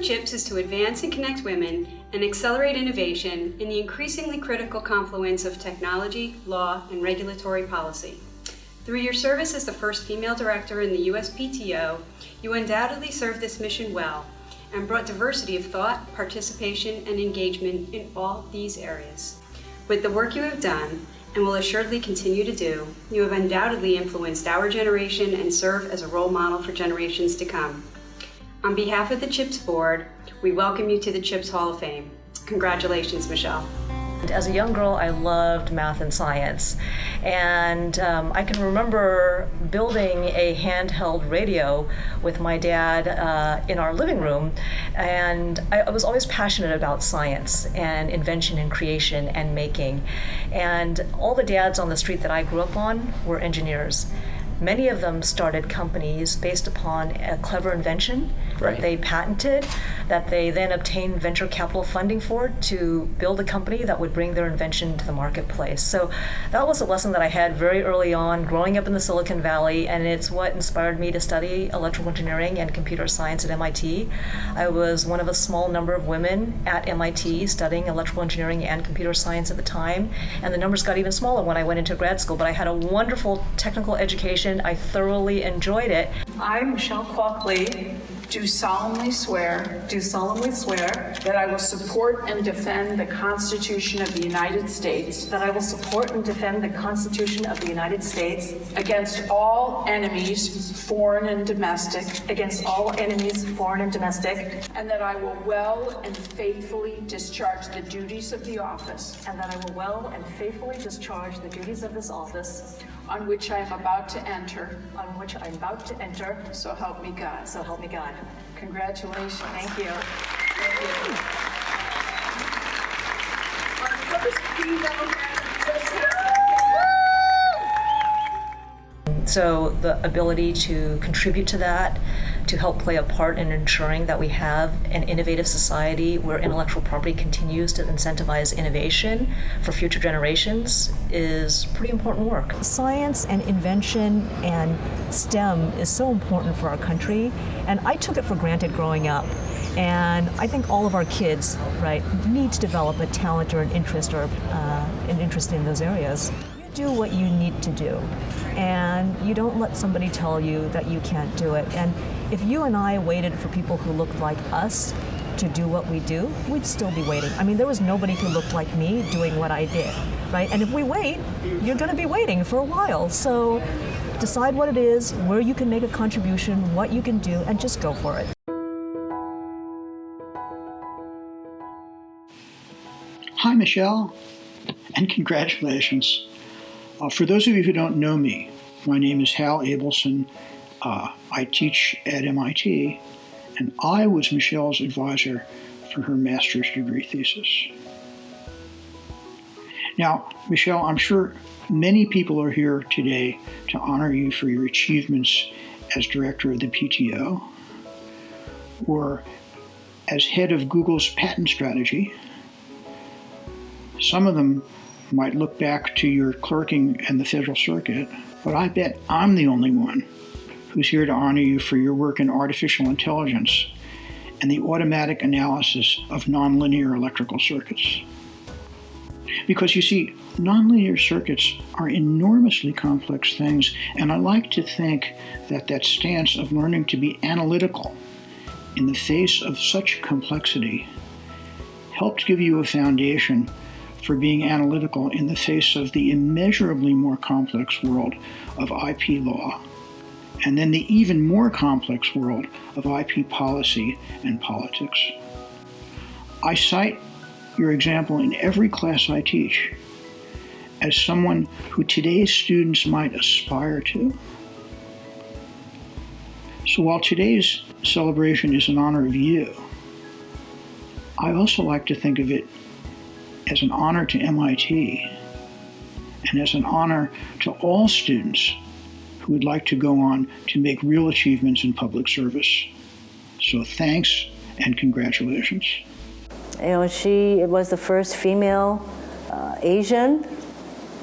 of ChIPs is to advance and connect women and accelerate innovation in the increasingly critical confluence of technology, law, and regulatory policy. Through your service as the first female director in the USPTO, you undoubtedly served this mission well and brought diversity of thought, participation, and engagement in all these areas. With the work you have done, and will assuredly continue to do, you have undoubtedly influenced our generation and serve as a role model for generations to come. On behalf of the ChIPs board, we welcome you to the ChIPs Hall of Fame. Congratulations, Michelle. As a young girl, I loved math and science, and I can remember building a handheld radio with my dad in our living room, and I was always passionate about science and invention and creation and making, and all the dads on the street that I grew up on were engineers. Many of them started companies based upon a clever invention that they patented, that they then obtained venture capital funding for to build a company that would bring their invention to the marketplace. So that was a lesson that I had very early on growing up in the Silicon Valley, and it's what inspired me to study electrical engineering and computer science at MIT. I was one of a small number of women at MIT studying electrical engineering and computer science at the time, and the numbers got even smaller when I went into grad school, but I had a wonderful technical education. I thoroughly enjoyed it. I, Michelle Kwok-Lee, do solemnly swear that I will support and defend the Constitution of the United States against all enemies, foreign and domestic, and that I will well and faithfully discharge the duties of the office on which I am about to enter. So help me God. Congratulations. Thank you. Our first female So the ability to contribute to that, to help play a part in ensuring that we have an innovative society where intellectual property continues to incentivize innovation for future generations is pretty important work. Science and invention and STEM is so important for our country, and I took it for granted growing up. And I think all of our kids, right, need to develop a talent or an interest in those areas. You do what you need to do, and you don't let somebody tell you that you can't do it. And if you and I waited for people who looked like us to do what we do, we'd still be waiting. I mean, there was nobody who looked like me doing what I did, right? And if we wait, you're going to be waiting for a while. So decide what it is, where you can make a contribution, what you can do, and just go for it. Hi, Michelle, and congratulations. For those of you who don't know me, my name is Hal Abelson. I teach at MIT, and I was Michelle's advisor for her master's degree thesis. Now, Michelle, I'm sure many people are here today to honor you for your achievements as director of the PTO, or as head of Google's patent strategy. Some of them might look back to your clerking in the Federal Circuit, but I bet I'm the only one who's here to honor you for your work in artificial intelligence and the automatic analysis of nonlinear electrical circuits. Because you see, nonlinear circuits are enormously complex things, and I like to think that that stance of learning to be analytical in the face of such complexity helped give you a foundation for being analytical in the face of the immeasurably more complex world of IP law, and then the even more complex world of IP policy and politics. I cite your example in every class I teach as someone who today's students might aspire to. So while today's celebration is in honor of you, I also like to think of it as an honor to MIT and as an honor to all students who would like to go on to make real achievements in public service. So thanks and congratulations. You know, she was the first female Asian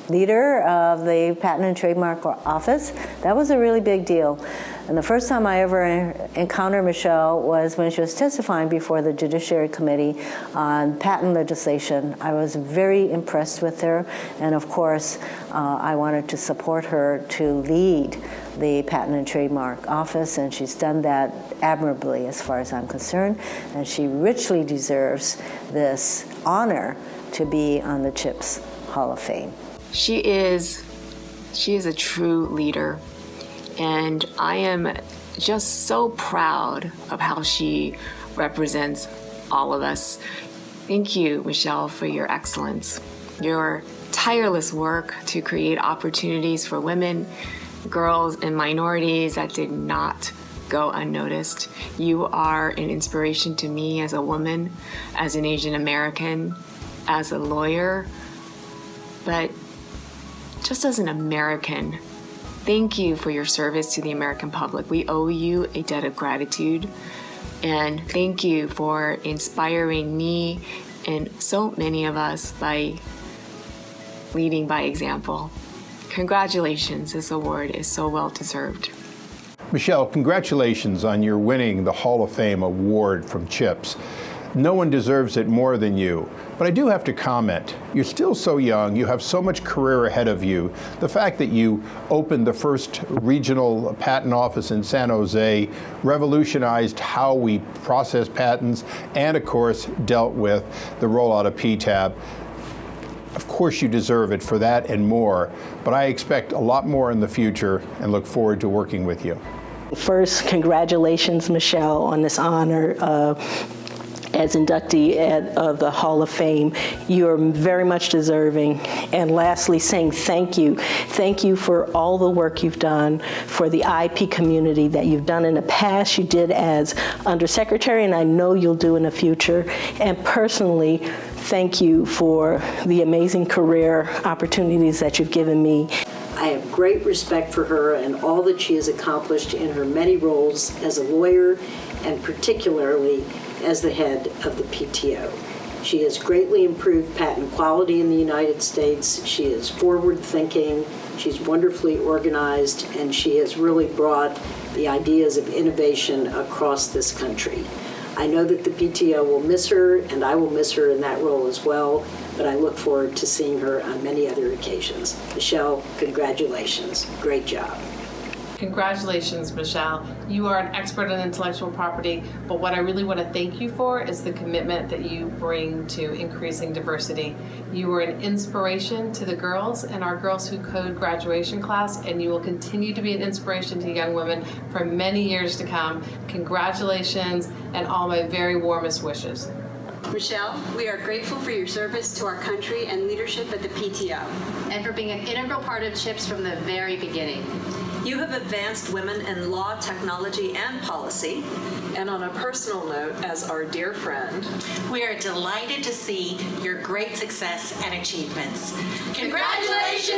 leader of the Patent and Trademark Office. That was a really big deal. And the first time I ever encountered Michelle was when she was testifying before the Judiciary Committee on patent legislation. I was very impressed with her, and of course, I wanted to support her to lead the Patent and Trademark Office, and she's done that admirably as far as I'm concerned, and she richly deserves this honor to be on the ChIPs Hall of Fame. She is a true leader, and I am just so proud of how she represents all of us. Thank you, Michelle, for your excellence, your tireless work to create opportunities for women, girls, and minorities that did not go unnoticed. You are an inspiration to me as a woman, as an Asian American, as a lawyer, but just as an American. Thank you for your service to the American public. We owe you a debt of gratitude. And thank you for inspiring me and so many of us by leading by example. Congratulations, this award is so well deserved. Michelle, congratulations on your winning the Hall of Fame award from ChIPs. No one deserves it more than you. But I do have to comment, you're still so young, you have so much career ahead of you. The fact that you opened the first regional patent office in San Jose revolutionized how we process patents and, of course, dealt with the rollout of PTAB. Of course you deserve it for that and more, but I expect a lot more in the future and look forward to working with you. First, congratulations, Michelle, on this honor as inductee of the Hall of Fame. You are very much deserving. And lastly, saying thank you. Thank you for all the work you've done for the IP community that you've done in the past. You did as Undersecretary, and I know you'll do in the future. And personally, thank you for the amazing career opportunities that you've given me. I have great respect for her and all that she has accomplished in her many roles as a lawyer and particularly as the head of the PTO. She has greatly improved patent quality in the United States. She is forward-thinking, she's wonderfully organized, and she has really brought the ideas of innovation across this country. I know that the PTO will miss her, and I will miss her in that role as well, but I look forward to seeing her on many other occasions. Michelle, congratulations. Great job. Congratulations, Michelle. You are an expert on intellectual property, but what I really want to thank you for is the commitment that you bring to increasing diversity. You are an inspiration to the girls and our Girls Who Code graduation class, and you will continue to be an inspiration to young women for many years to come. Congratulations, and all my very warmest wishes. Michelle, we are grateful for your service to our country and leadership at the PTO. And for being an integral part of ChIPs from the very beginning. You have advanced women in law, technology, and policy. And on a personal note, as our dear friend, we are delighted to see your great success and achievements. Congratulations!